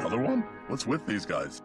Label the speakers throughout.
Speaker 1: Another one? What's with these guys?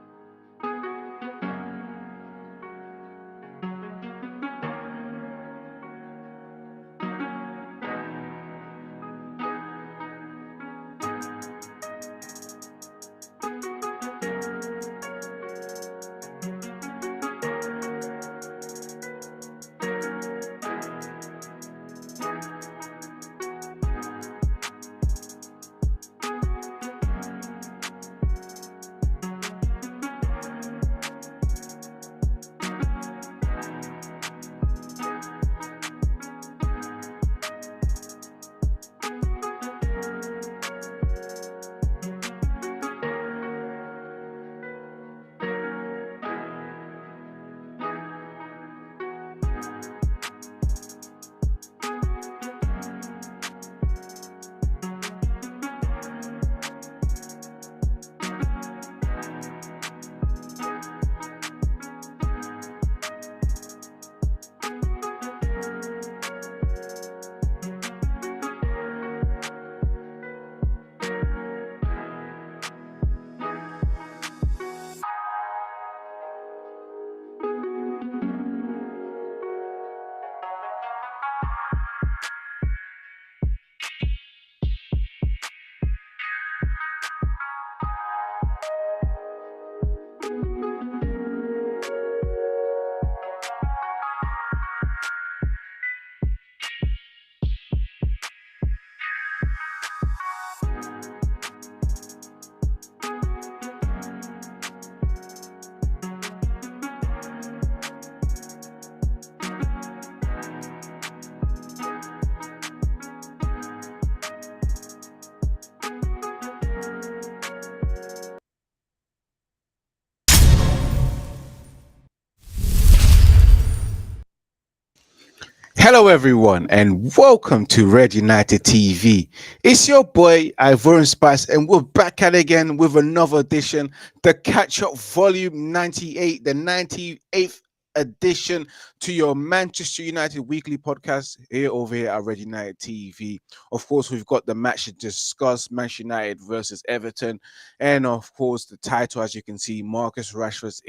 Speaker 2: Hello, everyone, and welcome to Red United TV. It's your boy, Ivorian Spice, and we're back at it again with another edition, the Catch Up Volume 98, the 98th edition to your Manchester United weekly podcast over here at Red United TV. Of course, we've got the match to discuss, Manchester United versus Everton, and of course, the title, as you can see, Marcus Rashford's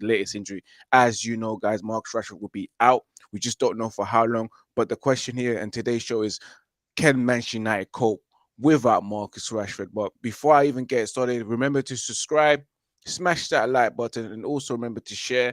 Speaker 2: latest injury. As you know, guys, Marcus Rashford will be out. We just don't know for how long. But the question here in today's show is, can Manchester United cope without Marcus Rashford? But before I even get started, remember to subscribe, smash that like button, and also remember to share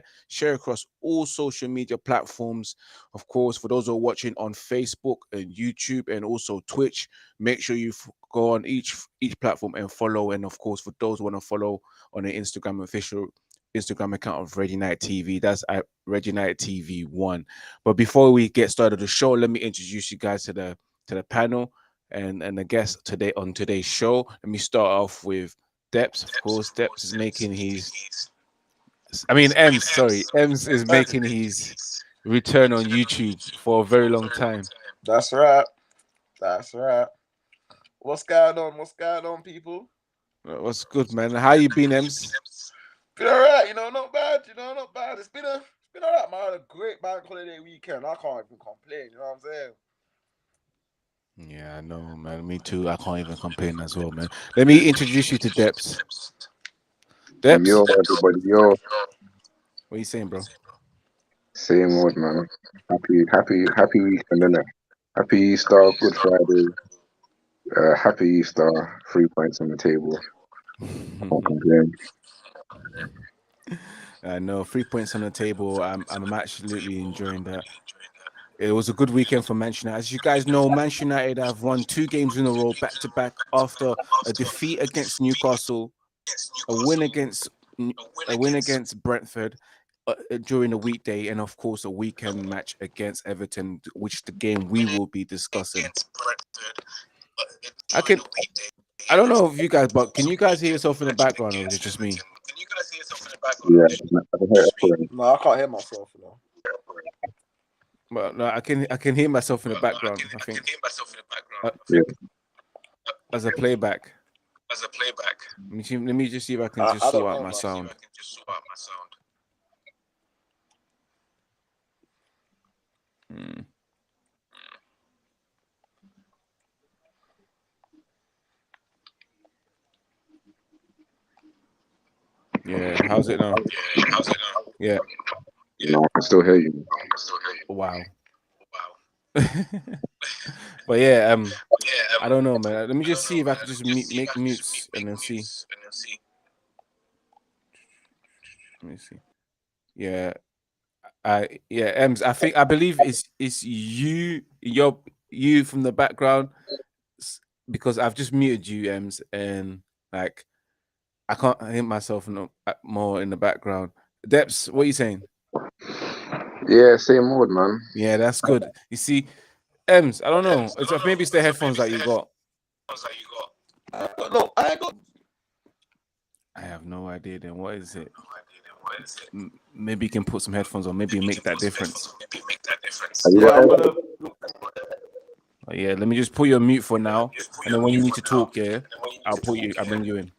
Speaker 2: across all social media platforms. Of course, for those who are watching on Facebook and YouTube and also Twitch, make sure you go on each platform and follow. And of course, for those who want to follow on the Instagram official Instagram account of Red United TV. That's at Red United TV 1. But before we get started the show, let me introduce you guys to the panel and the guests today on today's show. Let me start off with Deps. Of course, Deps is making Ems is making his return on YouTube for a very long time.
Speaker 3: That's right. What's going on, people?
Speaker 2: What's good, man? How you been, Ems?
Speaker 3: Been alright, not bad. It's been alright, man. I had a great bank holiday weekend. I can't even complain, you know what I'm saying?
Speaker 2: Yeah, I know, man. Me too. I can't even complain as well, man. Let me introduce you to Deps.
Speaker 4: Deps? Yo, everybody, yo.
Speaker 2: What are you saying, bro?
Speaker 4: Same old, man. Happy weekend, innit? Happy Easter, Good Friday. Happy Easter, 3 points on the table. Can't complain.
Speaker 2: I know, 3 points on the table. I'm absolutely enjoying that. It was a good weekend for Manchester United. As you guys know, Manchester United have won 2 games in a row, back to back, after a defeat against Newcastle, a win against Brentford during the weekday, and of course a weekend match against Everton, which the game we will be discussing. I don't know if you guys, but can you guys hear yourself in the background, or is it just me?
Speaker 4: Yeah, I can hear it.
Speaker 3: No, I can't hear myself,
Speaker 2: Well, no, I can hear myself in the background. I think as a playback. Let me just see if I can just sort out my sound. Yeah, how's it now? Yeah.
Speaker 4: No, I can still hear you.
Speaker 2: Wow. But yeah, I don't know, man. Let me just see if I can just make mutes and then see. Let me see. Yeah, Ems. I believe it's you from the background because I've just muted you, Ems, and like I can't hear myself more in the background. Depths, what are you saying?
Speaker 4: Yeah, same mode, man.
Speaker 2: Yeah, that's good. You see, Ems, I don't know. Maybe it's the headphones that you got.
Speaker 3: No, I ain't got.
Speaker 2: I have no idea. Then what is it? Maybe you can put some headphones on. Maybe make that difference.
Speaker 3: Yeah, I'm gonna.
Speaker 2: Yeah, let me just put you on mute for now, and then when you need to talk, I'll bring you in.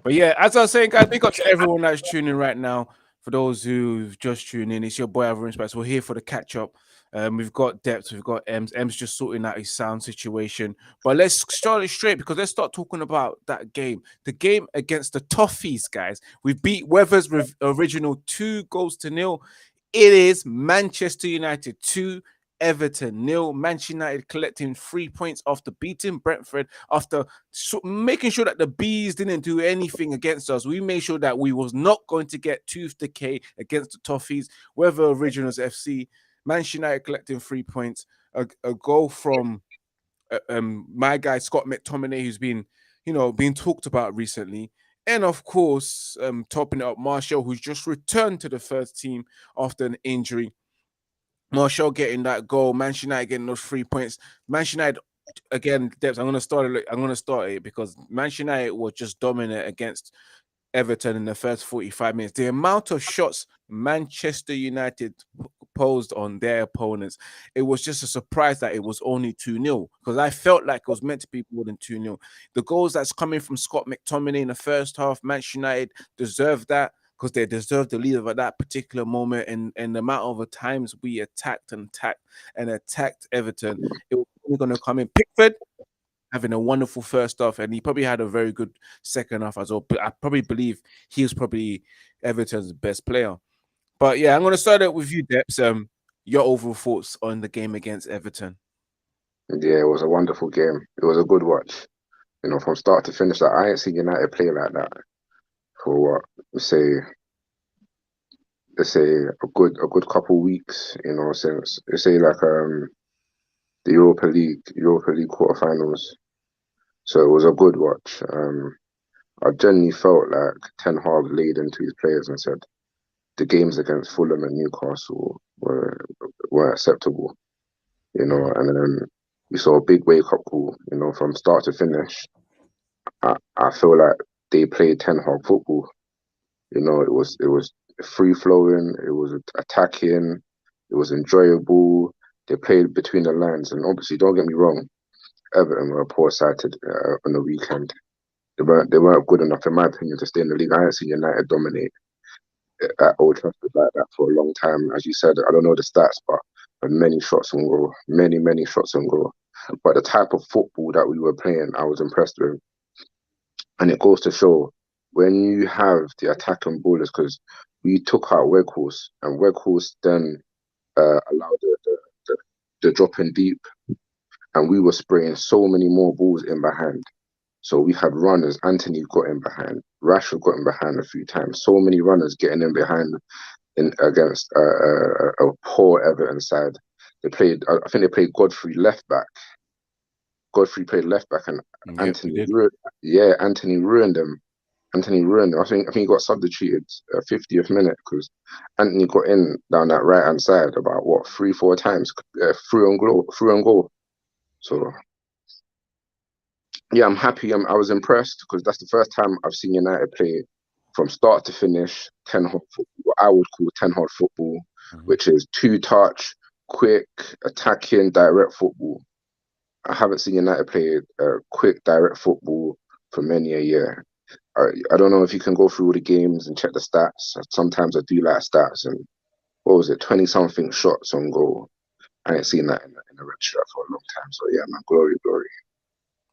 Speaker 2: But yeah, as I was saying, guys, big up to everyone that's tuning right now. For those who've just tuned in, it's your boy Everton Spice. We're here for the catch up. We've got Depth, we've got Ems. Ems just sorting out his sound situation. But let's start it straight because let's start talking about that game. The game against the Toffees, guys. We beat Weathers' original 2-0. It is Manchester United 2, Everton 0. Manchester United collecting 3 points after beating Brentford, after making sure that the Bees didn't do anything against us. We made sure that we was not going to get tooth decay against the Toffees. Weather Originals FC, Manchester United collecting 3 points. A goal from my guy Scott McTominay, who's been talked about recently. And of course, topping it up, Martial, who's just returned to the first team after an injury. Martial getting that goal, Manchester United getting those 3 points. Manchester United, again, Debs, I'm gonna start it because Manchester United was just dominant against Everton in the first 45 minutes. The amount of shots Manchester United posed on their opponents, it was just a surprise that it was only 2-0 because I felt like it was meant to be more than 2-0. The goals that's coming from Scott McTominay in the first half, Manchester United deserved that because they deserved the lead at that particular moment. And the amount of times we attacked Everton, it was only going to come in. Pickford having a wonderful first half, and he probably had a very good second half as well. But I probably believe he was probably Everton's best player. But yeah, I'm going to start out with you, Deps. Your overall thoughts on the game against Everton?
Speaker 4: Yeah, it was a wonderful game. It was a good watch. From start to finish. Like, I ain't seen United play like that for what let's say a good couple weeks. Since let's say like the Europa League quarterfinals. So it was a good watch. I genuinely felt like Ten Hag laid into his players and said the games against Fulham and Newcastle were acceptable. And then we saw a big wake up call. From start to finish. I feel like they played Ten Hag football. It was free flowing. It was attacking. It was enjoyable. They played between the lines, and obviously, don't get me wrong, Everton were a poor side on the weekend. They weren't good enough, in my opinion, to stay in the league. I haven't seen United dominate at Old Trafford like that for a long time. As you said, I don't know the stats, but many shots on goal, many shots on goal. But the type of football that we were playing, I was impressed with. And it goes to show when you have the attacking ballers, because we took out Weghorst, and Weghorst then allowed the drop in deep, and we were spraying so many more balls in behind. So we had runners. Anthony got in behind. Rashford got in behind a few times. So many runners getting in behind against a poor Everton side. They played. I think they played Godfrey left back. Godfrey played left back, and Anthony ruined them. Anthony ruined them. I think he got substituted 50th minute because Anthony got in down that right hand side about 3-4 times through on goal. So yeah, I'm happy. I was impressed because that's the first time I've seen United play from start to finish Ten Hag football, what I would call Ten Hag football, which is 2-touch, quick, attacking, direct football. I haven't seen United play quick, direct football for many a year. I don't know if you can go through all the games and check the stats. Sometimes I do like stats, and what was it, 20-something shots on goal. I ain't seen that in a red shirt for a long time. So yeah, man, glory.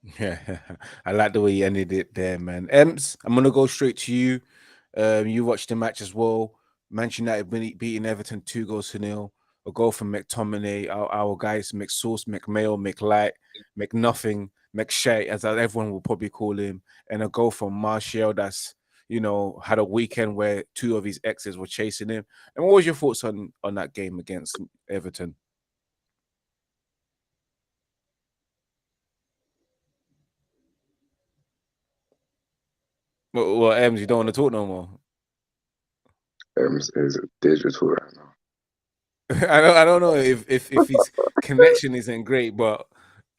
Speaker 2: Yeah, I like the way you ended it there, man. Ems, I'm gonna go straight to you. You watched the match as well. Manchester United beating Everton 2-0. A goal from McTominay, our guys, McSauce, McMail, McLight, McNothing, McShay, as everyone will probably call him, and a goal from Martial that's had a weekend where two of his exes were chasing him. And what was your thoughts on that game against Everton? Well, Ems, you don't want to talk no more.
Speaker 4: Is digital right now.
Speaker 2: I don't know if his connection isn't great, but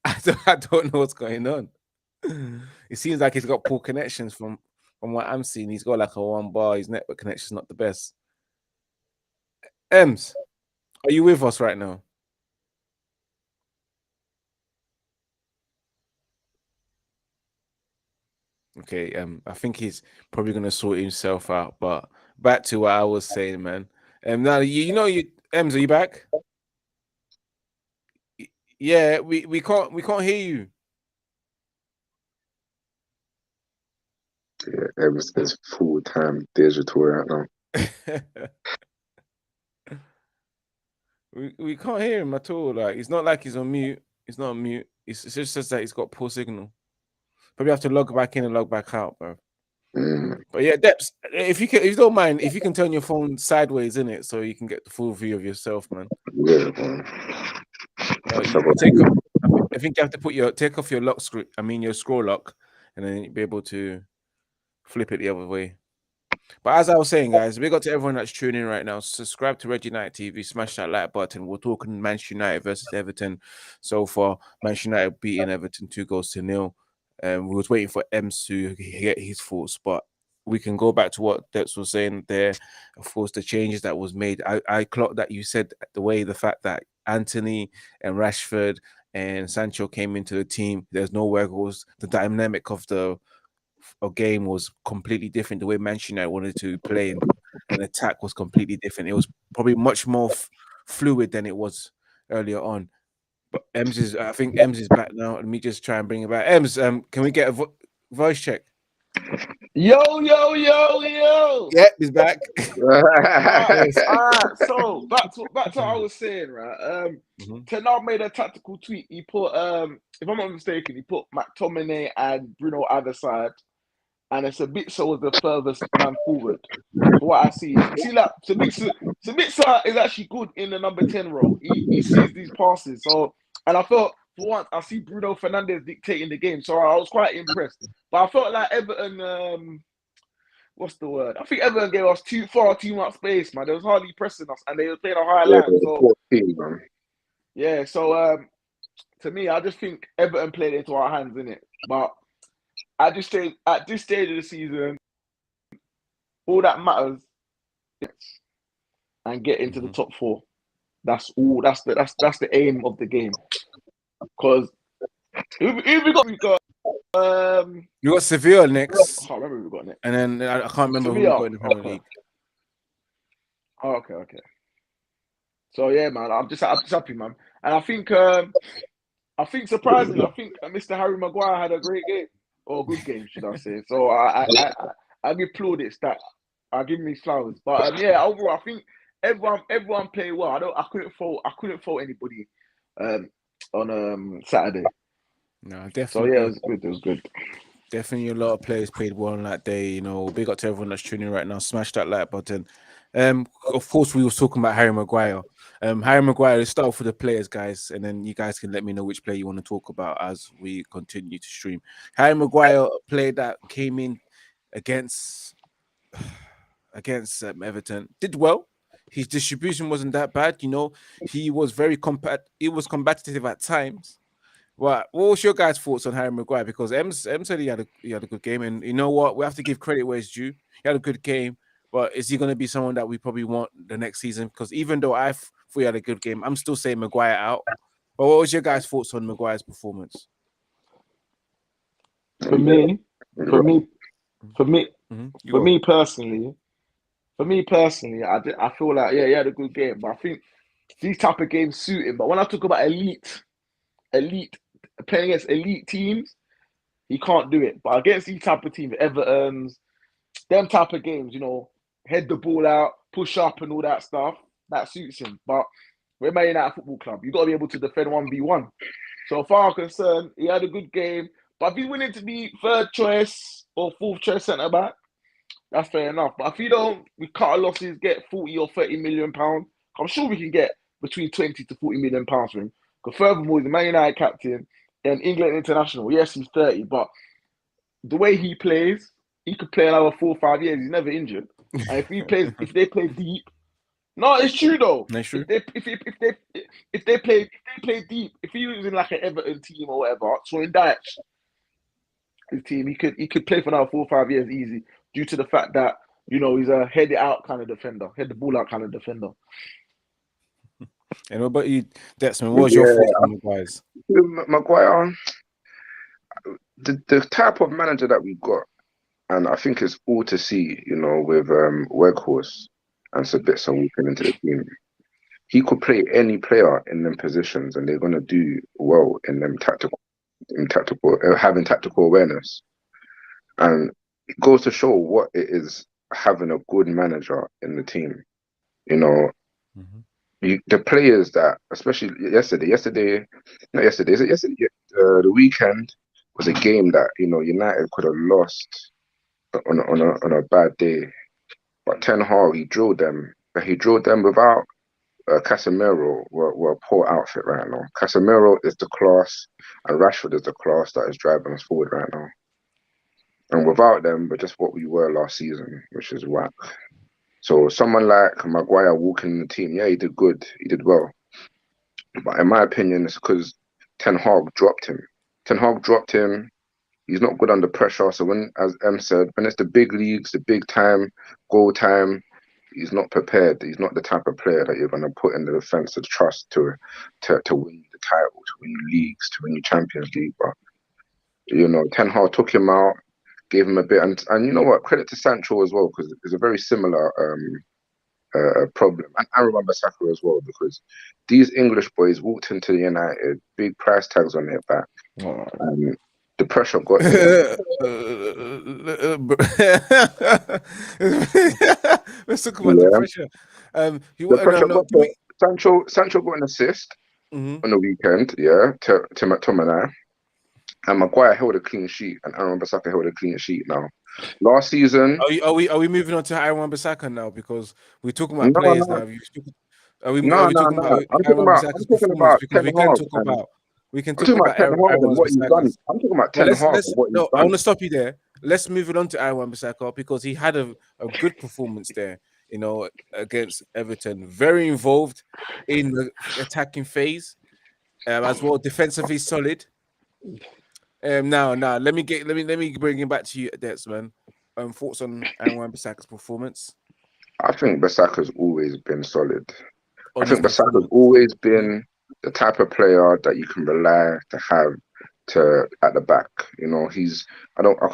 Speaker 2: I don't know what's going on. It seems like he's got poor connections from what I'm seeing. He's got like a one bar. His network connection's not the best. Ems, are you with us right now? Okay, I think he's probably gonna sort himself out. But back to what I was saying, man. Now Ems, are you back? Yeah, we can't hear you.
Speaker 4: Yeah, Evans is full-time digital right now.
Speaker 2: we can't hear him at all. Like it's not like he's on mute. He's not on mute. It just says that he's got poor signal. Probably have to log back in and log back out, bro. But yeah, Deps, if you don't mind, if you can turn your phone sideways in it so you can get the full view of yourself, man.
Speaker 4: Yeah, man.
Speaker 2: I think you have to take off your lock screen. I mean your scroll lock, and then you'll be able to flip it the other way. But as I was saying, guys, big up to everyone that's tuning in right now. Subscribe to Red United TV, smash that like button. We're talking Manchester United versus Everton so far. Manchester United beating Everton 2-0. We was waiting for Ems to get his thoughts, but we can go back to what Deps was saying there. Of course, the changes that was made. I clocked that you said the fact that Anthony and Rashford and Sancho came into the team. There's no goals. The dynamic of the game was completely different. The way Manchester United wanted to play and attack was completely different. It was probably much more fluid than it was earlier on. But I think Ems is back now. Let me just try and bring it back. Ems, can we get a voice check?
Speaker 3: Yo.
Speaker 2: Yeah, he's back.
Speaker 3: Alright, so back to what I was saying, right? Ten Hag made a tactical tweet. He put, if I'm not mistaken, he put McTominay and Bruno either side, and it's a bit so was the furthest man forward. For what I see, you see that Sabitzer is actually good in the number 10 role. He sees these passes. So, and I felt for once I see Bruno Fernandes dictating the game. So I was quite impressed. But I felt like Everton, what's the word? I think Everton gave us too much space, man. They was hardly pressing us, and they were playing a high line. So yeah, so to me, I just think Everton played into our hands, innit? But at this stage of the season, all that matters and get into the top 4. That's all. That's the aim of the game. Because who we got?
Speaker 2: You got Sevilla next.
Speaker 3: I can't remember who we got next.
Speaker 2: And then I can't remember who we got in the Premier League.
Speaker 3: Oh, okay. So yeah, man, I'm just happy, man. And I think surprisingly, I think Mr. Harry Maguire had a great game, or a good game, should I say? So I give plaudits that. I give me flowers. But yeah, overall, I think everyone played well. I couldn't fault anybody on Saturday.
Speaker 2: No, definitely.
Speaker 3: So yeah, it was good.
Speaker 2: Definitely a lot of players played well on that day. Big up to everyone that's tuning right now. Smash that like button. Of course, we was talking about Harry Maguire. Harry Maguire, let's start off with the players, guys, and then you guys can let me know which player you want to talk about as we continue to stream. Harry Maguire, a player that came in against Everton, did well. His distribution wasn't that bad. He was very combative at times. What was your guys' thoughts on Harry Maguire? Because M said he had a good game, and you know what? We have to give credit where it's due. He had a good game, but is he going to be someone that we probably want the next season? Because even though I thought he had a good game, I'm still saying Maguire out. But what was your guys' thoughts on Maguire's performance?
Speaker 3: For me personally, I feel like he had a good game, but I think these type of games suit him. But when I talk about elite playing against elite teams, He can't do it. But against these type of teams, Everton's, them type of games, you know, head the ball out, push up and all that stuff, that suits him. But we're Man United Football Club. You got to be able to defend 1v1. So far I'm concerned, he had a good game. But if he's willing to be third choice or fourth choice centre back, that's fair enough. But if you don't, we cut our losses, get 40 or 30 million pounds, I'm sure we can get between 20 to 40 million pounds from him. Because furthermore, he's the Man United captain and England international. Yes, he's 30, but the way he plays, he could play another 4 or 5 years. He's never injured. And if they play deep, no, it's true though.
Speaker 2: That's true.
Speaker 3: If they play deep, if he was in like an Everton team or whatever, so in that his team, he could play for another 4 or 5 years easy due to the fact that, you know, he's a head it out kind of defender, head the ball out kind of defender.
Speaker 2: And what about you, Dexman? What's your thoughts on the guys?
Speaker 4: Maguire, the type of manager that we got, and I think it's all to see, you know, with Weghorst and Sabitzer walking into the team. He could play any player in them positions, and they're gonna do well in them having tactical awareness. And it goes to show what it is having a good manager in the team. You know, the players that, especially the weekend was a game that, you know, United could have lost on a bad day. But Ten Hag, he drilled them. But he drilled them without Casemiro. Were a poor outfit right now. Casemiro is the class, and Rashford is the class that is driving us forward right now. And without them, we're just what we were last season, which is whack. So someone like Maguire walking the team, yeah, he did good. He did well. But in my opinion, it's because Ten Hag dropped him. Ten Hag dropped him. He's not good under pressure. So when, as Em said, when it's the big leagues, the big time, goal time, he's not prepared. He's not the type of player that you're going to put in the defense to trust to win the title, to win your leagues, to win your Champions League. But, you know, Ten Hag took him out, gave him a bit. And you know what? Credit to Sancho as well, because it's a very similar problem. And Aaron Wan-Bissaka as well, because these English boys walked into the United, big price tags on their back. And the pressure got
Speaker 2: Let's talk about the pressure.
Speaker 4: Sancho got an assist on the weekend, to McTominay. And Maguire held a clean sheet, and Aaron Wan-Bissaka held a clean sheet now. Last season,
Speaker 2: are we moving on to Aaron Wan-Bissaka now, because we're talking about players now? I'm talking about Ten Hag. We can talk about Aaron Wan-Bissaka.
Speaker 4: I'm talking about Ten Hag.
Speaker 2: I want to stop you there. Let's move it on to Aaron Wan-Bissaka, because he had a good performance there, you know, against Everton. Very involved in the attacking phase, as well. Defensively solid. Now, let me bring him back to you, Dexman. Thoughts on Aaron Wan-Bissaka's performance?
Speaker 4: I think Bissaka's always been solid. I think Bissaka's always been the type of player that you can rely to have at the back. You know, I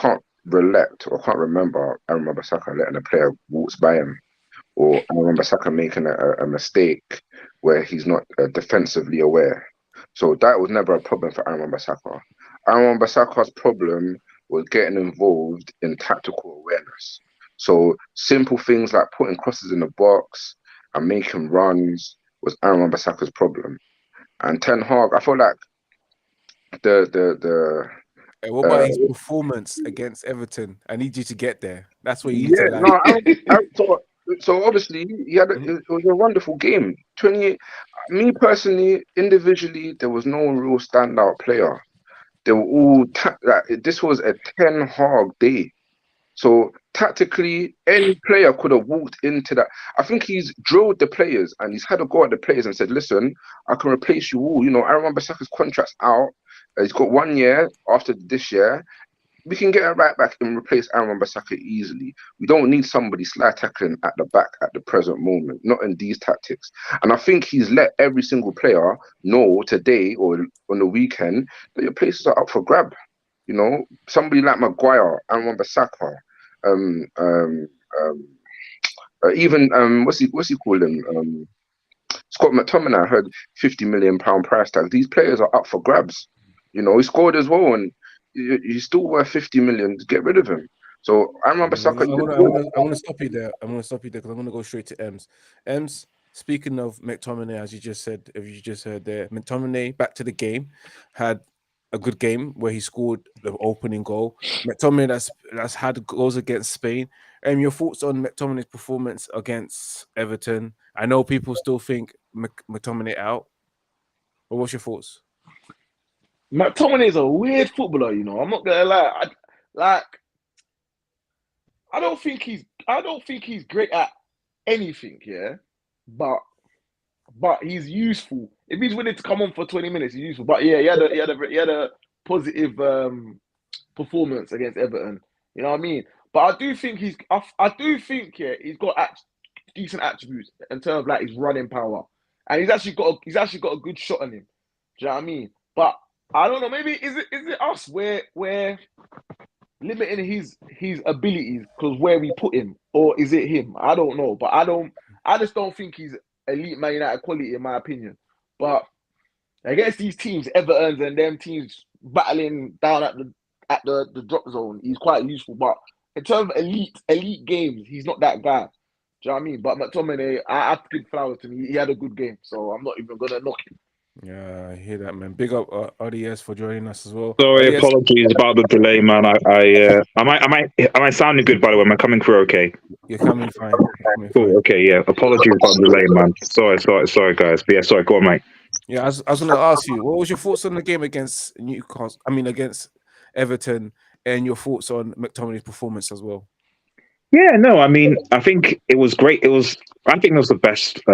Speaker 4: can't remember Aaron Wan-Bissaka letting a player waltz by him, or Aaron Wan-Bissaka making a mistake where he's not defensively aware. So that was never a problem for Aaron Wan-Bissaka. Aaron Wan-Bissaka's problem was getting involved in tactical awareness. So simple things like putting crosses in the box and making runs was Aaron Wan-Bissaka's problem. And Ten Hag, I feel like
Speaker 2: what about his performance against Everton? I need you to get there. That's where you need to land.
Speaker 4: So obviously it was a wonderful game. 28. Me personally, individually, there was no real standout player. They were all this was a Ten Hag day. So tactically, any player could have walked into that. I think he's drilled the players and he's had a go at the players and said, "Listen, I can replace you all. You know, Aaron Wan-Bissaka's contract's out. He's got 1 year after this year. We can get it right back and replace Aaron Wan-Bissaka easily. We don't need somebody slide tackling at the back at the present moment, not in these tactics." And I think he's let every single player know today or on the weekend that your places are up for grab. You know, somebody like Maguire, Aaron Wan-Bissaka, even what's he called him? Scott McTominay. I heard £50 million price tag. These players are up for grabs. You know, he scored as well, and he's still worth 50 million. Get rid of him. So I remember Saka.
Speaker 2: I'm gonna stop you there. I'm gonna stop you there because I'm gonna go straight to Ems. Ems, speaking of McTominay, as you just said, if you just heard there, McTominay back to the game, had a good game where he scored the opening goal. McTominay that's had goals against Spain. And your thoughts on McTominay's performance against Everton? I know people still think McTominay out, but what's your thoughts?
Speaker 3: McTominay is a weird footballer, you know. I'm not gonna lie. I don't think he's great at anything, yeah. But he's useful. If he's willing to come on for 20 minutes, he's useful. But yeah, he had a positive performance against Everton. You know what I mean? But I do think he's got decent attributes in terms of like his running power, and he's actually got a good shot on him. Do you know what I mean? But I don't know. Maybe is it us where we're limiting his abilities because where we put him, or is it him? I don't know. But I just don't think he's elite Man United quality in my opinion. But against these teams, Everton's and them teams battling down at the drop zone, he's quite useful. But in terms of elite games, he's not that guy. Do you know what I mean? But McTominay, I have to give flowers to him. He had a good game, so I'm not even gonna knock him.
Speaker 2: Yeah, I hear that, man. Big up RDS for joining us as well.
Speaker 5: Sorry,
Speaker 2: RDS,
Speaker 5: apologies about the delay, man. Am I sounding good, by the way? Am I coming through okay?
Speaker 2: you're coming fine.
Speaker 5: Cool, okay, yeah. Apologies about the delay, man. Sorry, guys. But yeah, sorry, go on, mate.
Speaker 2: Yeah, I was going to ask you, what was your thoughts on the game against Newcastle? I mean, against Everton, and your thoughts on McTominay's performance as well?
Speaker 5: Yeah, no, I mean, I think it was great. I think it was the best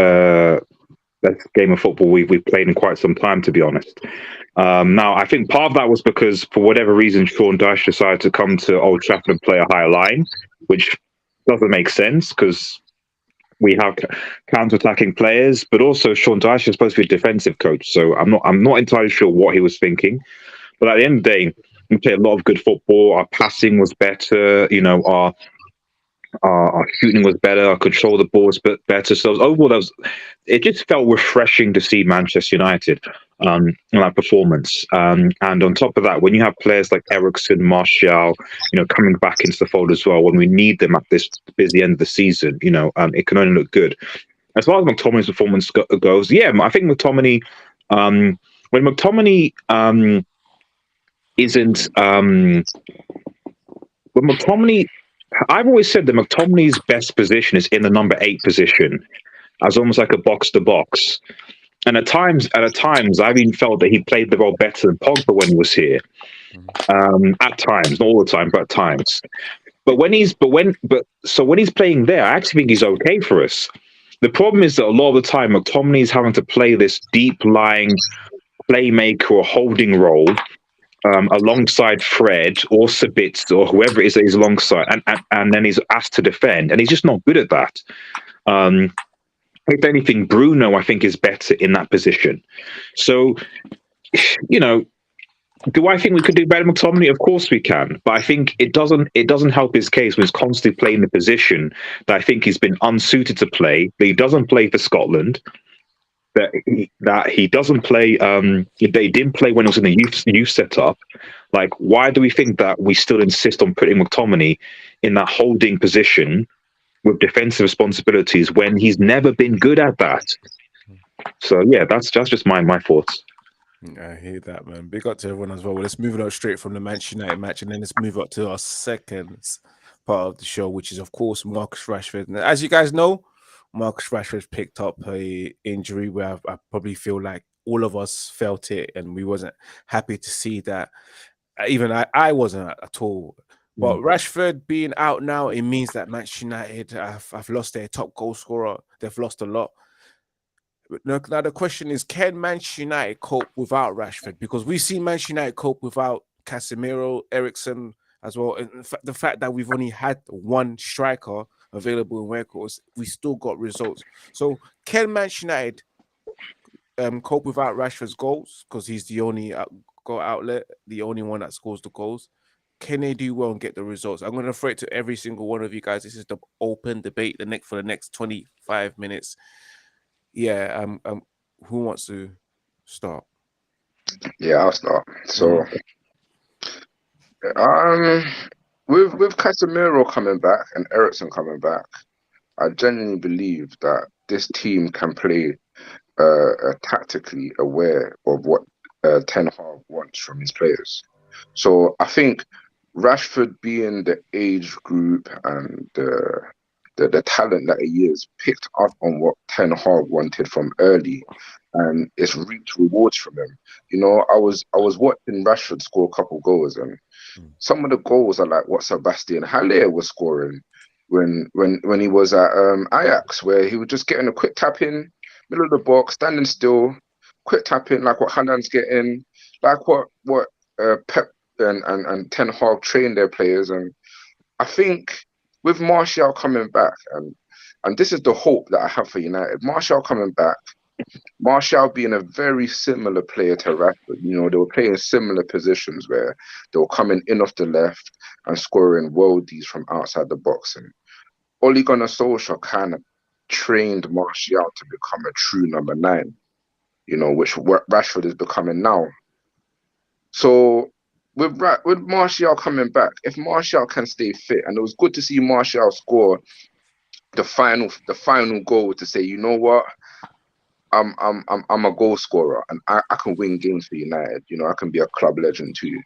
Speaker 5: game of football we've played in quite some time, to be honest. Now, I think part of that was because, for whatever reason, Sean Dyche decided to come to Old Trafford and play a higher line, which doesn't make sense because we have counter-attacking players, but also Sean Dyche is supposed to be a defensive coach, so I'm not entirely sure what he was thinking. But at the end of the day, we played a lot of good football. Our passing was better. You know, our shooting was better. Our control of the ball was better. So overall, it just felt refreshing to see Manchester United in that performance. And on top of that, when you have players like Eriksen, Martial, coming back into the fold as well, when we need them at this busy end of the season, it can only look good. As far as McTominay's performance goes, yeah, I think McTominay, when McTominay isn't, when McTominay. I've always said that McTominay's best position is in the number 8 position, as almost like a box to box. And at times, I've even felt that he played the role better than Pogba when he was here. At times, not all the time, but at times. When he's playing there, I actually think he's okay for us. The problem is that a lot of the time, McTominay is having to play this deep lying playmaker or holding role. Alongside Fred or Sabitz or whoever it is that he's alongside, and then he's asked to defend, and he's just not good at that. If anything, Bruno, I think, is better in that position. So, do I think we could do better, McTominay? Of course we can, but I think it doesn't help his case when he's constantly playing the position that I think he's been unsuited to play. That he doesn't play for Scotland. That he doesn't play. That he didn't play when he was in the youth setup. Like, why do we think that we still insist on putting McTominay in that holding position with defensive responsibilities when he's never been good at that? So yeah, that's just my thoughts.
Speaker 2: I hear that, man. Big up to everyone as well. Let's move it on straight from the Manchester United match, and then let's move up to our second part of the show, which is, of course, Marcus Rashford. And as you guys know, Marcus Rashford picked up a injury where I probably feel like all of us felt it, and we wasn't happy to see that. Even I wasn't at all. But Rashford being out now, it means that Manchester United have lost their top goal scorer. They've lost a lot. Now the question is, can Manchester United cope without Rashford? Because we've seen Manchester United cope without Casemiro, Eriksen as well. And the fact that we've only had one striker available in records, we still got results. So can Manchester United cope without Rashford's goals? Because he's the only goal outlet, the only one that scores the goals. Can they do well and get the results? I'm going to throw it to every single one of you guys. This is the open debate for the next 25 minutes. Yeah, who wants to start?
Speaker 4: Yeah, I'll start. So With Casemiro coming back and Eriksen coming back, I genuinely believe that this team can play tactically aware of what Ten Hag wants from his players. So I think Rashford being the age group and the talent that he is picked up on what Ten Hag wanted from early, and it's reaped rewards from him. You know, I was watching Rashford score a couple goals, and some of the goals are like what Sebastian Haller was scoring when he was at Ajax, where he was just getting a quick tap in, middle of the box, standing still, quick tap in, like what Haaland's getting, like what Pep and Ten Hag train their players. And I think with Martial coming back, and this is the hope that I have for United, Martial coming back, Martial being a very similar player to Rashford. You know, they were playing similar positions where they were coming in off the left and scoring worldies from outside the box. And Ole Gunnar Solskjaer kind of trained Martial to become a true number 9, you know, which Rashford is becoming now. So with Martial coming back, if Martial can stay fit, and it was good to see Martial score the final goal to say, you know what, I'm a goal scorer and I can win games for United. You know, I can be a club legend too.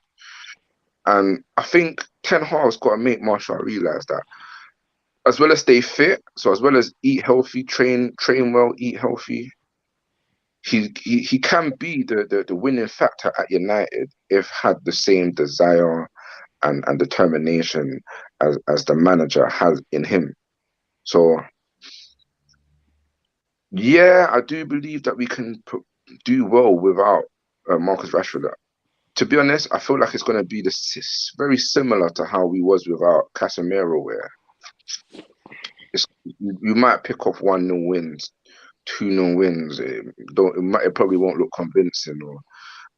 Speaker 4: And I think Ten Hag's got to make Martial realise that as well as stay fit, so as well as eat healthy, train well, eat healthy, he can be the winning factor at United if had the same desire and determination as the manager has in him. So yeah, I do believe that we can do well without Marcus Rashford. To be honest, I feel like it's going to be very similar to how we was without Casemiro, where you might pick off 1-0 wins, 2-0 wins. It probably won't look convincing,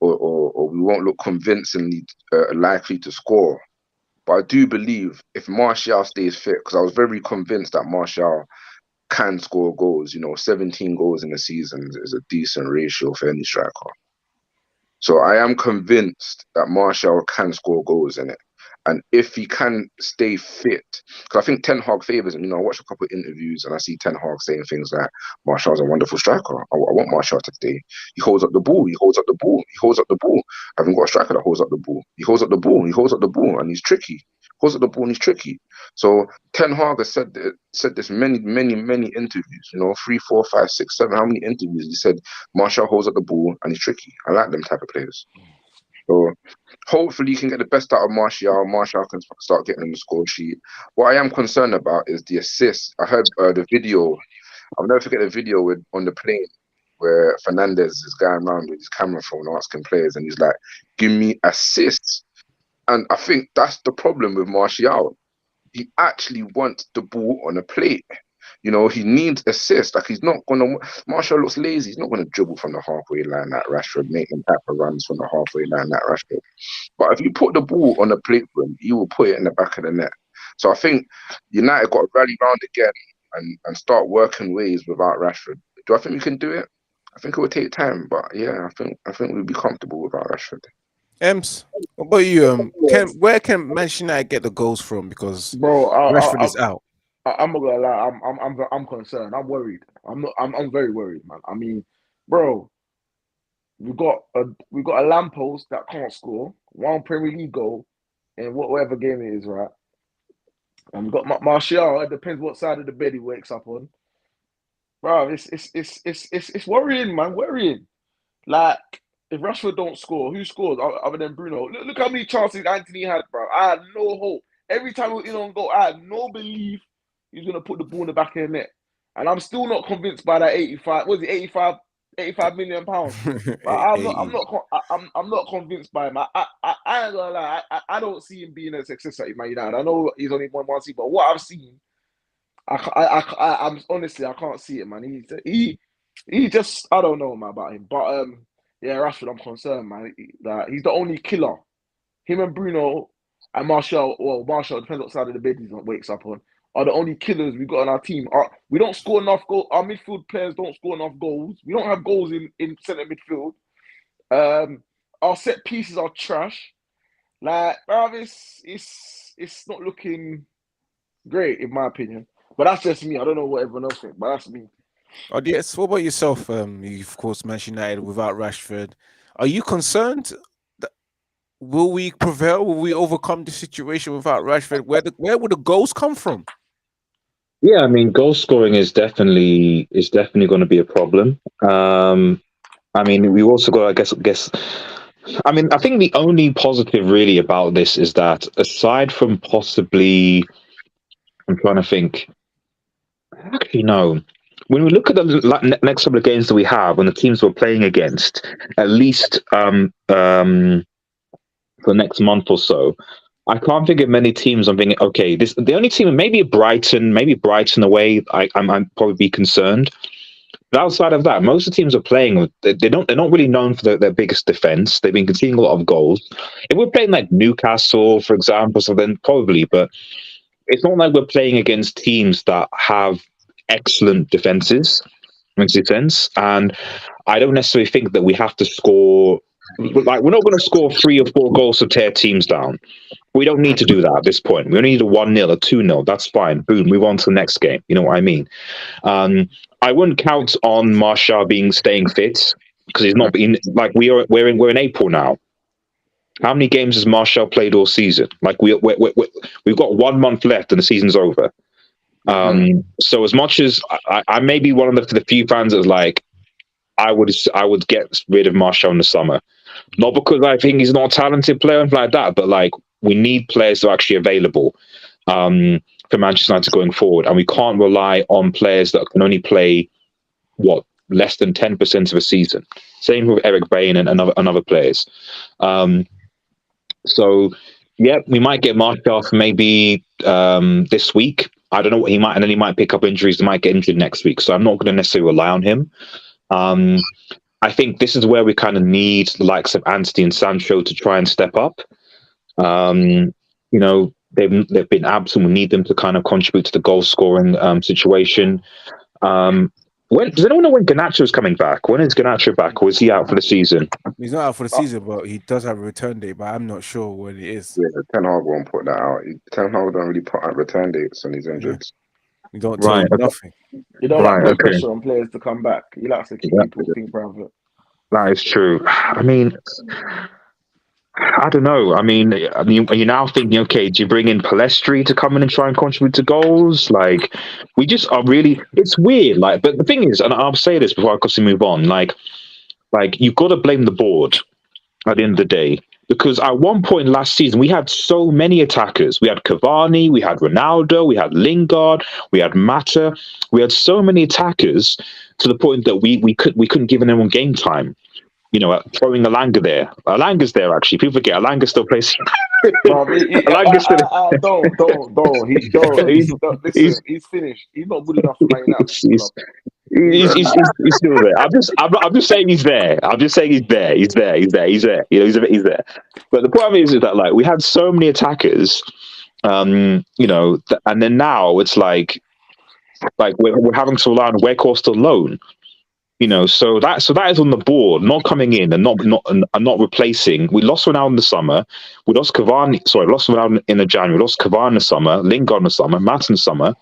Speaker 4: or we won't look convincingly likely to score. But I do believe if Martial stays fit, because I was very convinced that Martial can score goals. You know, 17 goals in a season is a decent ratio for any striker. So I am convinced that Martial can score goals in it. And if he can stay fit, because I think Ten Hag favours him. You know, I watch a couple of interviews and I see Ten Hag saying things like, Martial's a wonderful striker. I want Martial to stay. He holds up the ball. He holds up the ball. He holds up the ball. I haven't got a striker that holds up the ball. He holds up the ball. He holds up the ball and he's tricky. Holds up the ball and he's tricky. So Ten Hag has said this many interviews, you know, 3, 4, 5, 6, 7, how many interviews he said Martial holds up the ball and he's tricky. I like them type of players. So hopefully you can get the best out of Martial. Martial can start getting on the score sheet. What I am concerned about is the assists. I heard the video. I'll never forget the video on the plane where Fernandez is going around with his camera phone asking players, and he's like, "Give me assists." And I think that's the problem with Martial. He actually wants the ball on a plate. You know, he needs assists. Like, he's not going to... Martial looks lazy. He's not going to dribble from the halfway line like Rashford, make them type of runs from the halfway line like Rashford. But if you put the ball on the plate for him, he will put it in the back of the net. So I think United got to rally round again and start working ways without Rashford. Do I think we can do it? I think it will take time, but yeah, I think we'll be comfortable without Rashford.
Speaker 2: Ems, what about you? Where can Manchester United get the goals from? Because
Speaker 3: Bro,
Speaker 2: Rashford is out.
Speaker 3: I'm not gonna lie. I'm concerned. I'm worried. I'm very worried, man. I mean, bro, we got a lamppost that can't score 1 Premier League goal in whatever game it is, right? And we got Martial. It depends what side of the bed he wakes up on. Bro, it's worrying, man. Worrying. Like, if Rashford don't score, who scores other than Bruno? Look how many chances Anthony had, bro. I had no hope. Every time we were in on goal, I had no belief he was gonna put the ball in the back of the net. And I'm still not convinced by that 85. Was it 85 million pounds? I'm not convinced by him. I ain't gonna lie. I don't see him being a success at Man United. I know he's only won one season, but what I've seen, I'm honestly, I can't see it, man. He just, I don't know, man, about him. But yeah, Rashford, I'm concerned, man. That he's the only killer. Him and Bruno and Martial, well, Martial, depends what side of the bed he wakes up on, are the only killers we got on our team. We don't score enough goals. Our midfield players don't score enough goals. We don't have goals in centre midfield. Our set pieces are trash. Like, bruv, it's not looking great in my opinion. But that's just me. I don't know what everyone else thinks, but that's me.
Speaker 2: Oh, yes. What about yourself? You of course mentioned United without Rashford. Are you concerned? That, will we prevail? Will we overcome the situation without Rashford? Where would the goals come from?
Speaker 5: Yeah, I mean, goal scoring is definitely going to be a problem. I mean, we also got, I guess. I mean, I think the only positive really about this is that aside from possibly, I'm trying to think. Actually, no. When we look at the next couple of games that we have, when the teams we're playing against, at least for the next month or so, I can't think of many teams. I'm thinking, okay, the only team, maybe Brighton away. I'm probably be concerned. But outside of that, most of the teams are playing. They're not really known for their biggest defense. They've been conceding a lot of goals. If we're playing like Newcastle, for example, so then probably, but it's not like we're playing against teams that have excellent defenses. Makes sense. And I don't necessarily think that we have to score. Like, we're not going to score 3 or 4 goals to tear teams down. We don't need to do that at this point. We only need a 1-0, a 2-0. That's fine. Boom, move on to the next game. You know what I mean? I wouldn't count on Martial staying fit because he's not been like we're in April now. How many games has Martial played all season? Like we've got 1 month left and the season's over. So as much as I may be one of the few fans that's like, I would get rid of Martial in the summer, not because I think he's not a talented player or anything like that, but like we need players that are actually available for Manchester United going forward, and we can't rely on players that can only play less than 10% of a season. Same with Eric Bain and other players. So yeah, we might get Martial for maybe this week. I don't know what he might, and then he might pick up injuries. He might get injured next week. So I'm not going to necessarily rely on him. I think this is where we kind of need the likes of Antony and Sancho to try and step up. You know, they've been absent. We need them to kind of contribute to the goal scoring situation. Does anyone know when Garnacho is coming back? When is Garnacho back, or is he out for the season?
Speaker 2: He's not out for the season, but he does have a return date. But I'm not sure when it is.
Speaker 4: Yeah, Ten Hag won't put that out. Ten Hag don't really put out return dates when he's injured.
Speaker 2: You don't tell him nothing.
Speaker 3: You don't like put pressure on players to come back. You like to keep people think private.
Speaker 5: That is true. I mean, I don't know. I mean, you're now thinking, okay, do you bring in Palestri to come in and try and contribute to goals? Like, we just are really. It's weird. Like, but the thing is, and I'll say this before I quickly move on. Like you've got to blame the board at the end of the day, because at one point last season we had so many attackers. We had Cavani, we had Ronaldo, we had Lingard, we had Mata. We had so many attackers to the point that we couldn't give anyone game time. You know, throwing Alanga there. Alanga's there, actually. People forget Alanga still plays.
Speaker 3: Don't. He's finished. He's not good enough for Man United.
Speaker 5: He's still there. I'm just saying he's there. I'm just saying he's there. He's there. You know, he's there. But the point is that like we had so many attackers, you know, and then now it's like we're having to rely on Weghorst alone. You know, so that is on the board, not coming in and not replacing. We lost Ronaldo in the summer. We lost Cavani. Sorry, we lost Ronaldo in the January. We lost Cavani in the summer. Lingard in the summer. Matt in the summer.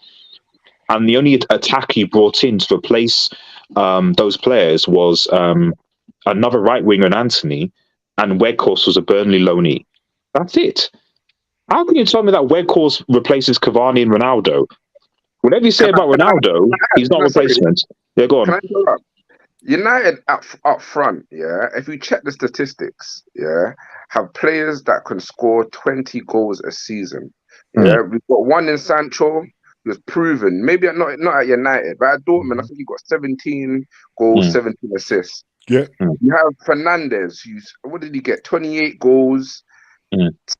Speaker 5: And the only attack you brought in to replace those players was another right winger in Antony, and Weghorst was a Burnley loanee. That's it. How can you tell me that Weghorst replaces Cavani and Ronaldo? Whatever you say about Ronaldo, he's not a replacement. Yeah, go on.
Speaker 4: United up front, yeah, if you check the statistics, yeah, have players that can score 20 goals a season. Yeah, we've got one in Sancho who was proven, maybe not at United, but at Dortmund, I think he got 17 goals, 17 assists.
Speaker 2: Yeah.
Speaker 4: You have Fernandes, what did he get? 28 goals,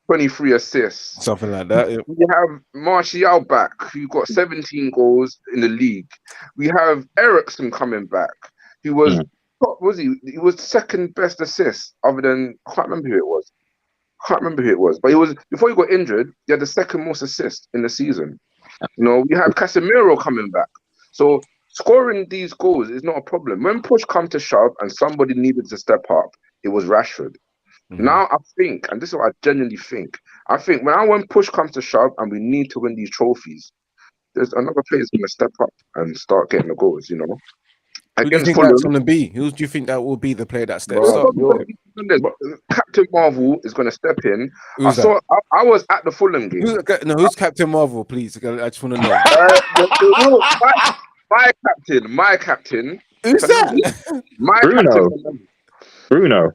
Speaker 4: 23 assists.
Speaker 2: Something like that. Yeah.
Speaker 4: We have Martial back, who got 17 goals in the league. We have Eriksen coming back. He was he was second best assist other than I can't remember who it was. But he was before he got injured, he had the second most assists in the season. You know, we have Casemiro coming back. So scoring these goals is not a problem. When push comes to shove and somebody needed to step up, it was Rashford. Now I think, and this is what I genuinely think. I think when push comes to shove and we need to win these trophies, there's another player's going to step up and start getting the goals. You know,
Speaker 2: Who do you
Speaker 4: against
Speaker 2: think
Speaker 4: Fulham.
Speaker 2: that's going to be? Who do you think that will be the player that steps
Speaker 3: Bro,
Speaker 2: up?
Speaker 4: Captain Marvel is going to step in.
Speaker 2: Who's
Speaker 4: I was at the Fulham game.
Speaker 2: Who's Captain Marvel, please? I just want to know.
Speaker 4: My captain.
Speaker 2: Who's that?
Speaker 4: My
Speaker 5: Bruno.
Speaker 4: captain.
Speaker 5: Bruno.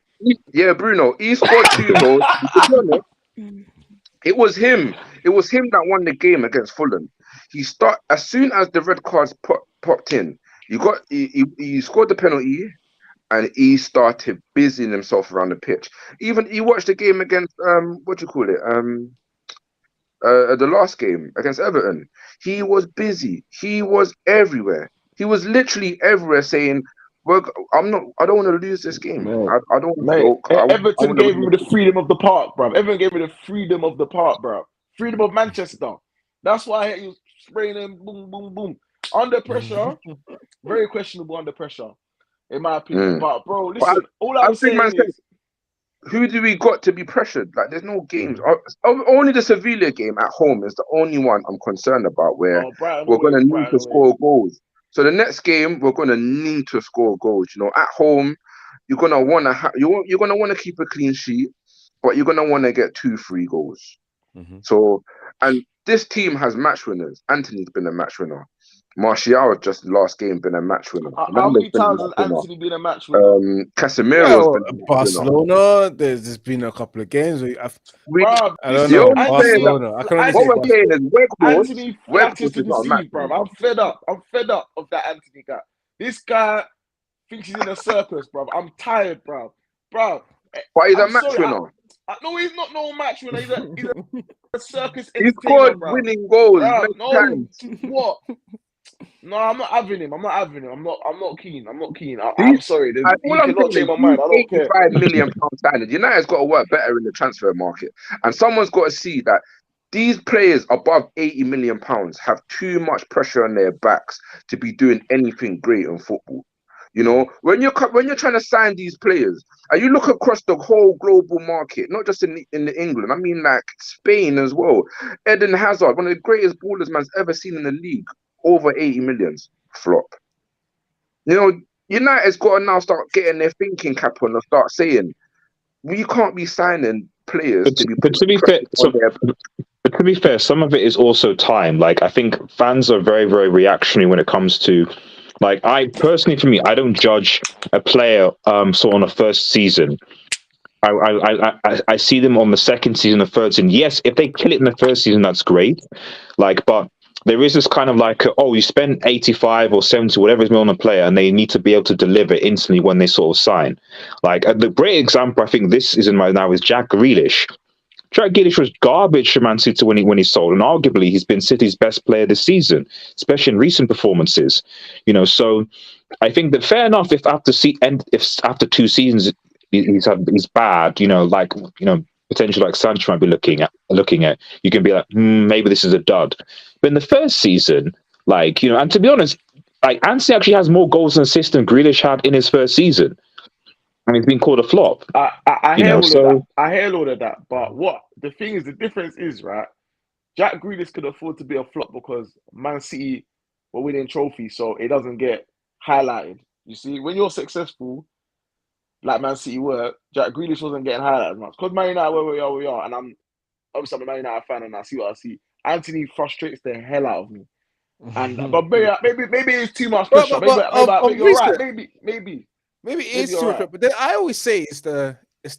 Speaker 4: Yeah, Bruno. He scored 2 goals. It was him. It was him that won the game against Fulham. As soon as the red cards popped in. He scored the penalty, and he started busying himself around the pitch. Even he watched the game against what do you call it? The last game against Everton. He was busy. He was everywhere. He was literally everywhere saying, "I don't want to lose this game. I don't want to."
Speaker 3: Everton gave me the freedom of the park, bro. Everton gave me the freedom of the park, bro. Freedom of Manchester. That's why he was spraying them, boom, boom, boom. Under pressure, very questionable under pressure, in my opinion. But bro, listen, all I'm saying is,
Speaker 4: who do we got to be pressured? Like, there's no games. Only the Sevilla game at home is the only one I'm concerned about where we're going to need to score goals. So the next game, we're going to need to score goals. You know, at home, you're going to want to you're going to want to keep a clean sheet, but you're going to want to get 2-3 goals. So, and this team has match winners. Anthony's been a match winner. Martial just last game been a match winner.
Speaker 3: How many times has Anthony been a match winner?
Speaker 4: Casemiro's been
Speaker 2: Barcelona. There's been a couple of games. I don't know. Barcelona.
Speaker 4: What we're saying is
Speaker 3: Anthony flatters to deceive, bro. I'm fed up. I'm fed up of that Anthony guy. This guy thinks he's in a circus, bro. I'm tired, bro. But
Speaker 4: he's a match winner.
Speaker 3: No, he's not no match winner. He's a circus.
Speaker 4: He scored winning goals.
Speaker 3: What? No, I'm not having him. I'm not keen. I'm sorry. You cannot change my mind. I don't care.
Speaker 4: £85 million standard. United's got to work better in the transfer market, and someone's got to see that these players above £80 million have too much pressure on their backs to be doing anything great in football. You know, when you're trying to sign these players, and you look across the whole global market, not just in England, I mean like Spain as well. Eden Hazard, one of the greatest ballers man's ever seen in the league, over 80 millions, flop. You know, United's got to now start getting their thinking cap on and start saying, we can't be signing players
Speaker 5: But to be fair, some of it is also time. Like, I think fans are very, very reactionary when it comes to, like, for me, I don't judge a player sort of on the first season. I see them on the second season, the third season. Yes, if they kill it in the first season, that's great. Like, but there is this kind of like, you spend 85 or 70, whatever is on a player, and they need to be able to deliver instantly when they sort of sign. Like, the great example, I think this is in right now, is Jack Grealish. Jack Grealish was garbage for Man City when he sold, and arguably he's been City's best player this season, especially in recent performances. You know, so I think that fair enough if after 2 seasons he's bad. You know, like, you know, potentially like Sancho might be looking at. You can be like, maybe this is a dud. But in the first season, like, you know, and to be honest, like, Anthony actually has more goals and assists than Grealish had in his first season. And he's been called a flop.
Speaker 3: I hear all of that. But what the thing is, the difference is, right? Jack Grealish could afford to be a flop because Man City were winning trophies, so it doesn't get highlighted. You see, when you're successful, like Man City were, Jack Grealish wasn't getting highlighted much. Because Man United where we are, and I'm a Man United fan, and I see what I see. Anthony frustrates the hell out of me. And but maybe it's too much pressure. Maybe you're right. Maybe
Speaker 2: it is too much, but then I always say it's the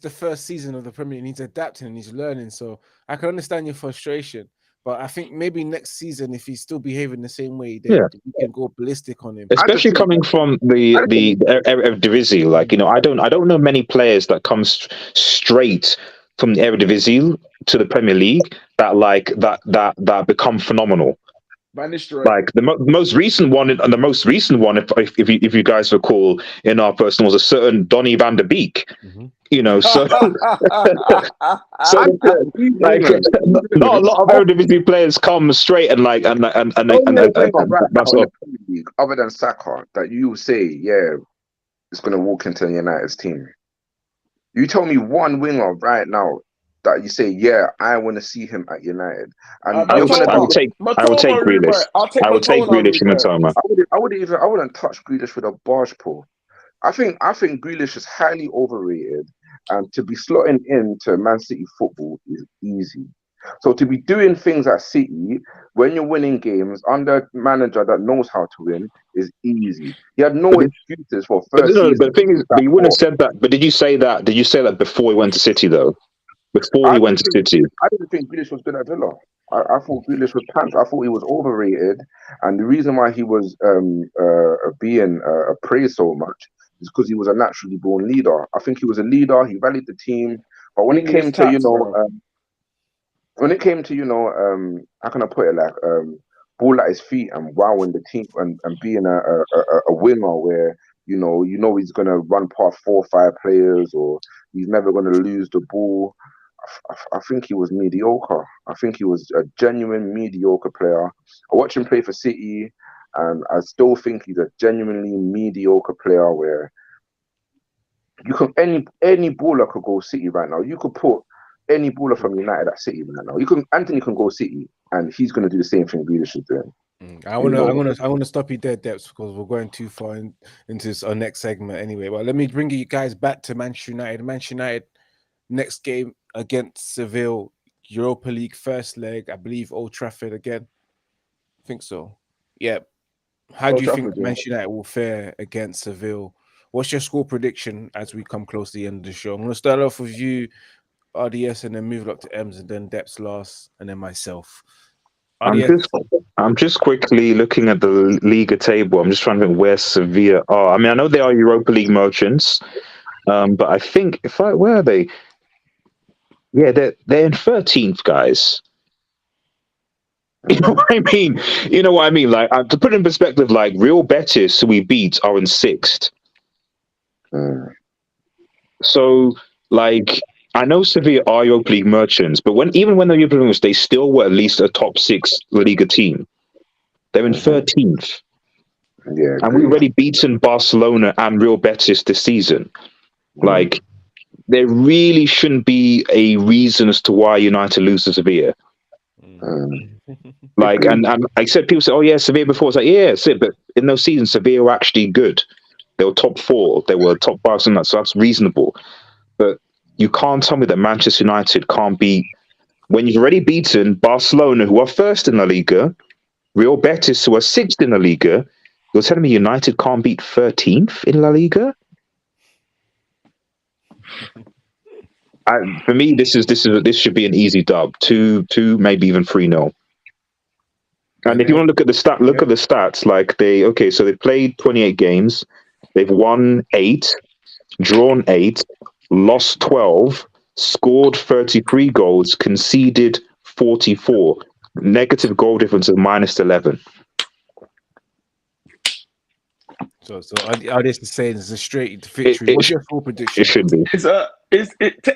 Speaker 2: first season of the Premier League. He's adapting and he's learning, so I can understand your frustration. But I think maybe next season, if he's still behaving the same way, then we can go ballistic on him.
Speaker 5: Especially coming from the Eredivisie, like, you know, I don't know many players that come straight from the Eredivisie to the Premier League that become phenomenal. Like the most recent one, if you guys recall, in our personal, was a certain Donny van der Beek. You know, so like not a lot of Eredivisie players come straight and that's all.
Speaker 4: Other than Saka, that you say, it's going to walk into United's team. You tell me one winger right now that you say, yeah, I want to see him at United. And you're gonna
Speaker 5: I
Speaker 3: Matoma.
Speaker 5: would take
Speaker 3: Matoma
Speaker 5: Grealish.
Speaker 3: Ruben. I'll take
Speaker 5: I would take
Speaker 3: Matoma
Speaker 5: Grealish in the
Speaker 3: Ruben.
Speaker 5: summer.
Speaker 4: I wouldn't touch Grealish with a barge pole. I think Grealish is highly overrated, and to be slotting into Man City football is easy. So to be doing things at City when you're winning games under a manager that knows how to win is easy. He had no
Speaker 5: But
Speaker 4: excuses for
Speaker 5: but
Speaker 4: first
Speaker 5: no, but
Speaker 4: season
Speaker 5: the thing
Speaker 4: to
Speaker 5: is,
Speaker 4: be
Speaker 5: but
Speaker 4: that
Speaker 5: you wouldn't
Speaker 4: poor.
Speaker 5: have said that. But did you say that? Did you say that before he went to City though? Before
Speaker 4: I
Speaker 5: he
Speaker 4: didn't
Speaker 5: went to
Speaker 4: think
Speaker 5: City.
Speaker 4: I didn't think Grealish was good at Villa. I thought Grealish was pants. I thought he was overrated, and the reason why he was being praised so much is because he was a naturally born leader. I think he was a leader. He rallied the team, but
Speaker 3: English tax, bro.
Speaker 4: when it came to how can I put it, like ball at his feet and wowing the team and being a winger where he's gonna run past 4 or 5 players, or he's never gonna lose the ball. I think he was mediocre. I think he was a genuine mediocre player. I watched him play for City, and I still think he's a genuinely mediocre player. Where you can any baller could go City right now. You could put any baller from United at City right now. Anthony can go City, and he's going to do the same thing Grealish is doing.
Speaker 2: I want to stop you there, Depths, because we're going too far into this, our next segment anyway. But let me bring you guys back to Manchester United. Manchester United next game against Seville, Europa League first leg, I believe Old Trafford again. I think so. Yeah. How do you think Manchester United will fare against Seville? What's your score prediction as we come close to the end of the show? I'm going to start off with you, RDS, and then move up to Ems, and then Depths last, and then myself. RDS.
Speaker 5: I'm just quickly looking at the Liga table. I'm just trying to think where Sevilla are. I mean, I know they are Europa League merchants, but I think where are they? Yeah, they're in 13th, guys. You know what I mean? You know what I mean? Like, to put it in perspective, like Real Betis, who we beat, are in 6th. So, like, I know Sevilla are Europa League merchants, but even when they're Europa League merchants, they still were at least a top 6 La Liga team. They're in 13th.
Speaker 4: Yeah,
Speaker 5: and we've already beaten Barcelona and Real Betis this season. Like, there really shouldn't be a reason as to why United lose to Sevilla. Like, and I said, people say, "Oh yeah, Sevilla before." It's like, yeah, that's it. But in those seasons, Sevilla were actually good. They were top 4. They were top 5, and that, so that's reasonable. But you can't tell me that Manchester United can't beat when you've already beaten Barcelona, who are 1st in La Liga, Real Betis, who are 6th in La Liga. You're telling me United can't beat 13th in La Liga? For me, this should be an easy dub. 2, maybe even 3-0. And if you want to look at the stats. Like so they played 28 games, they've won 8, drawn 8, lost 12, scored 33 goals, conceded 44, negative goal difference of -11.
Speaker 2: So are this saying it's a straight victory? What's your full prediction?
Speaker 5: It should be.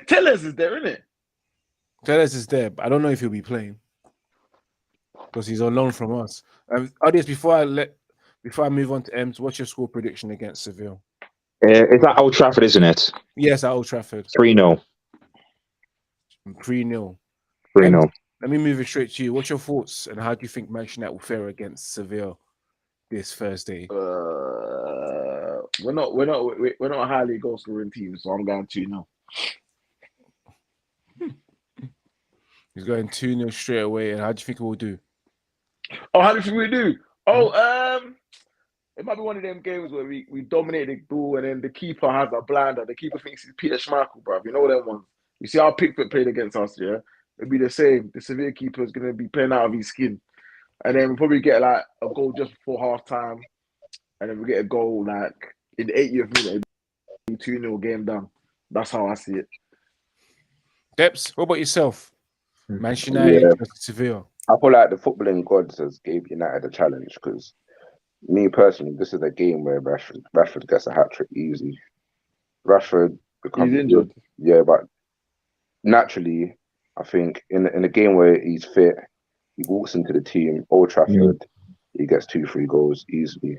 Speaker 3: Tellers is there, isn't it?
Speaker 2: Tellers is there, but I don't know if he'll be playing because he's on loan from us. RDS, before I move on to Ems, what's your score prediction against Seville?
Speaker 5: It's at Old Trafford, isn't it?
Speaker 2: Yes, at Old Trafford.
Speaker 5: 3-0.
Speaker 2: 3-0.
Speaker 5: 3-0.
Speaker 2: Let me move it straight to you. What's your thoughts and how do you think Manchester United will fare against Seville this Thursday?
Speaker 3: We're not a highly goal scoring team, so I'm going 2-0.
Speaker 2: He's going 2-0 straight away. And how do you think we'll do?
Speaker 3: Oh, how do you think we do? It might be one of them games where we dominate the ball and then the keeper has a blinder. The keeper thinks he's Peter Schmeichel, bro. You know them ones. You see how Pickford played against us, yeah? It'll be the same. The Sevilla keeper is going to be playing out of his skin. And then we'll probably get like a goal just before half time. And then we get a goal like in the 80th minute. 2-0 game done. That's how I see it.
Speaker 2: Depps, what about yourself? Manchester United versus Seville.
Speaker 4: I feel like the footballing gods has gave United a challenge because me personally, this is a game where Rashford gets a hat trick easy. Rashford becomes
Speaker 3: injured.
Speaker 4: Yeah, but naturally, I think in a game where he's fit, he walks into the team, Old Trafford, he gets 2-3 goals easily.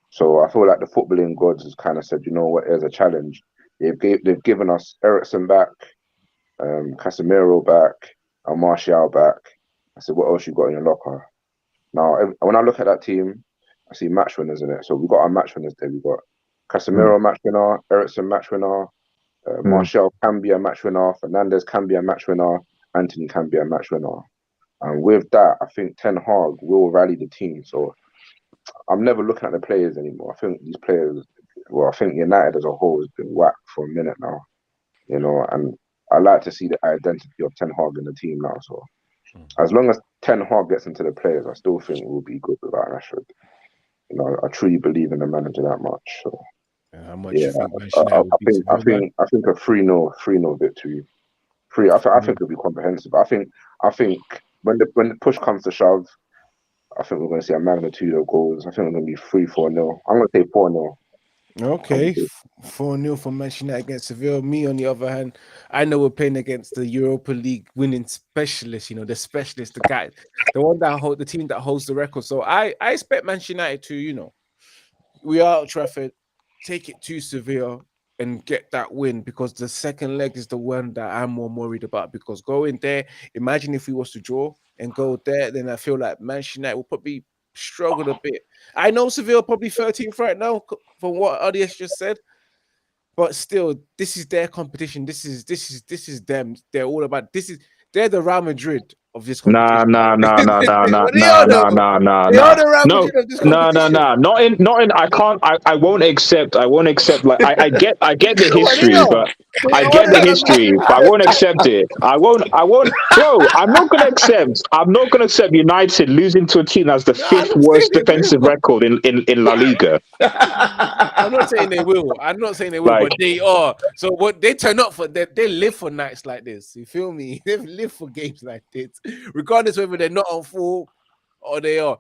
Speaker 4: So I feel like the footballing gods has kind of said, you know what, there's a challenge. They've given us Eriksen back, Casemiro back, and Martial back. I said, what else you got in your locker? Now, when I look at that team, I see match winners in it. So we've got our match winners there. We've got Casemiro match winner, Eriksen match winner, Martial can be a match winner, Fernandez can be a match winner, Anthony can be a match winner. And with that, I think Ten Hag will rally the team. So I'm never looking at the players anymore. I think these players, I think United as a whole has been whacked for a minute now, and I like to see the identity of Ten Hag in the team now. So as long as Ten Hag gets into the players, I still think we'll be good without Rashford. I truly believe in the manager that much. So
Speaker 2: how much you think
Speaker 4: I think a 3-0 victory. I think it'll be comprehensive. I think when the push comes to shove, I think we're going to see a magnitude of goals. I think we're going to be 3-4-0. I'm going to say 4-0.
Speaker 2: Okay, 4-0 for Manchester United against Seville. Me, on the other hand, I know we're playing against the Europa League winning specialist. The specialist, the guy, the one the team that holds the record. So I expect Manchester United to, we are at Trafford, take it to Seville and get that win, because the second leg is the one that I'm more worried about. Because going there, imagine if we was to draw and go there, then I feel like Manchester United will probably struggle a bit. I know Seville probably 13th right now from what Adias just said, but still, this is their competition. This is them. They're all about they're the Real Madrid of this competition.
Speaker 5: Nah.
Speaker 2: They are the Real Madrid of this competition.
Speaker 5: Not in. I won't accept. Like I get the history, but I get the history, but I won't accept it. I won't. Bro, I'm not gonna accept United losing to a team that's the fifth worst defensive record in La Liga.
Speaker 2: I'm not saying they will, but they are. So what they turn up for, they live for nights like this. You feel me? They live for games like this, regardless whether they're not on full or they are.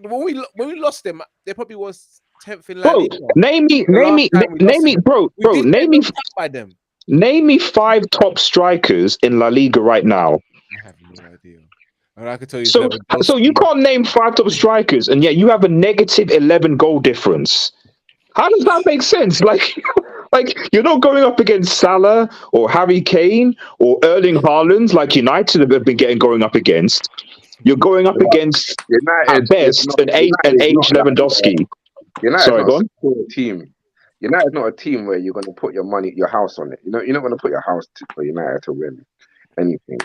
Speaker 2: When we lost them, they probably was 10th in La Liga.
Speaker 5: Name me 5 top strikers in La Liga right now.
Speaker 2: I have no idea. I can tell you.
Speaker 5: So you can't name 5 top strikers, and yet you have a negative 11 goal difference. How does that make sense? Like you're not going up against Salah or Harry Kane or Erling Haaland like United have been going up against. You're going up against, at best, an age Lewandowski. Sorry, go on.
Speaker 4: United's not a team where you're going to put your house on it. You're not going to put your house for United to win anything.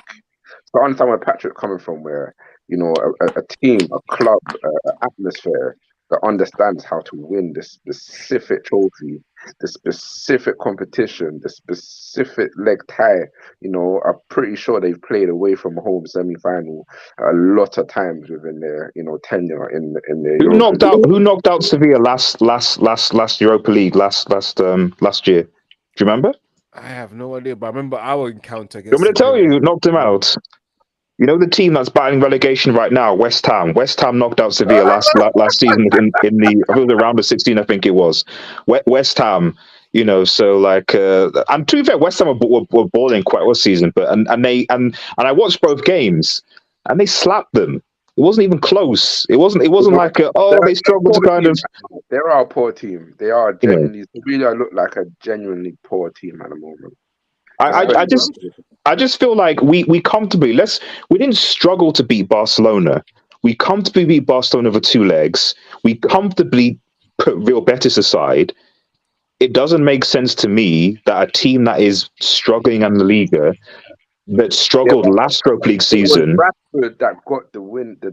Speaker 4: So I understand where Patrick's coming from, where a team, a club, an atmosphere that understands how to win this specific trophy, the specific competition, the specific leg tie. I'm pretty sure they've played away from home semi-final a lot of times within their tenure in their.
Speaker 5: Who knocked out Sevilla last Europa League last year? Do you remember?
Speaker 2: I have no idea, but I remember our encounter against.
Speaker 5: I'm going to tell you who knocked him out. The team that's battling relegation right now, West Ham. West Ham knocked out Sevilla last season in the, I think it was around the 16. I think it was West Ham. So and to be fair, West Ham were balling quite well season, but and I watched both games, and they slapped them. It wasn't even close. It wasn't like they struggled to kind of.
Speaker 4: They are a poor team. They are genuinely. Sevilla look like a genuinely poor team at the moment. I
Speaker 5: just feel like we comfortably we didn't struggle to beat Barcelona. We comfortably beat Barcelona over 2 legs. We comfortably put Real Betis aside. It doesn't make sense to me that a team that is struggling in the Liga, that struggled last Europa League season.
Speaker 4: It was Rashford that got the win, the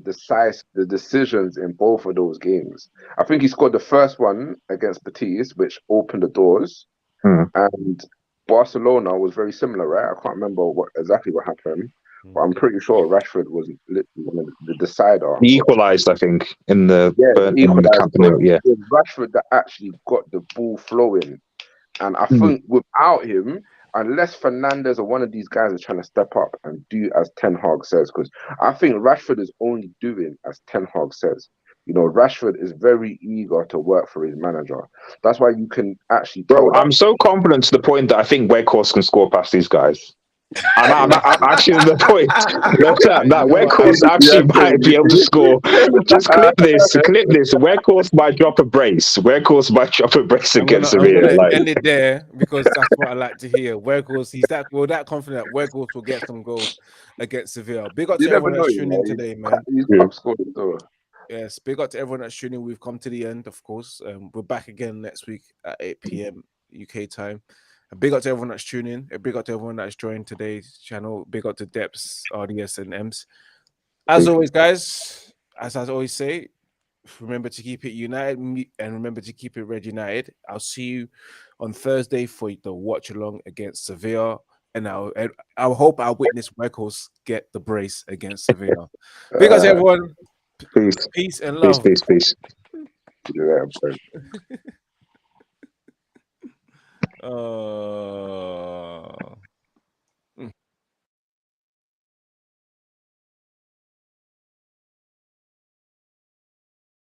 Speaker 4: decisions in both of those games. I think he scored the first one against Betis, which opened the doors, and Barcelona was very similar, right? I can't remember exactly what happened, but I'm pretty sure Rashford was the decider.
Speaker 5: He equalised, I think, in the Camp Nou. Yeah,
Speaker 4: it was Rashford that actually got the ball flowing, and I think without him, unless Fernandez or one of these guys is trying to step up and do as Ten Hag says, because I think Rashford is only doing as Ten Hag says. Rashford is very eager to work for his manager. That's why you can actually tell.
Speaker 5: Bro, I'm so confident to the point that I think Weghorst can score past these guys. I'm actually the point. That Weghorst actually might be able to score. Just clip this. Weghorst might drop a brace. Against
Speaker 2: I'm
Speaker 5: Sevilla.
Speaker 2: gonna
Speaker 5: Like,
Speaker 2: end it there because that's what I like to hear. Weghorst, he's that confident that Weghorst will get some goals against Sevilla. Big up
Speaker 4: You
Speaker 2: to
Speaker 4: never
Speaker 2: everyone
Speaker 4: know,
Speaker 2: that's
Speaker 4: you
Speaker 2: tuning
Speaker 4: know.
Speaker 2: in today, man.
Speaker 4: He's
Speaker 5: Yeah.
Speaker 4: top scorer though.
Speaker 2: Yes, big up to everyone that's tuning in. We've come to the end, of course. We're back again next week at 8 p.m. UK time. A big up to everyone that's tuning in. A big up to everyone that's joined today's channel. Big up to Depths, RDS, and Ems. As always, guys, as I always say, remember to keep it united and remember to keep it Red United. I'll see you on Thursday for the watch along against Sevilla. And I'll hope our witness Weghorst get the brace against Sevilla. Big up to everyone. Peace and love.
Speaker 5: Peace.
Speaker 4: Yeah, bro.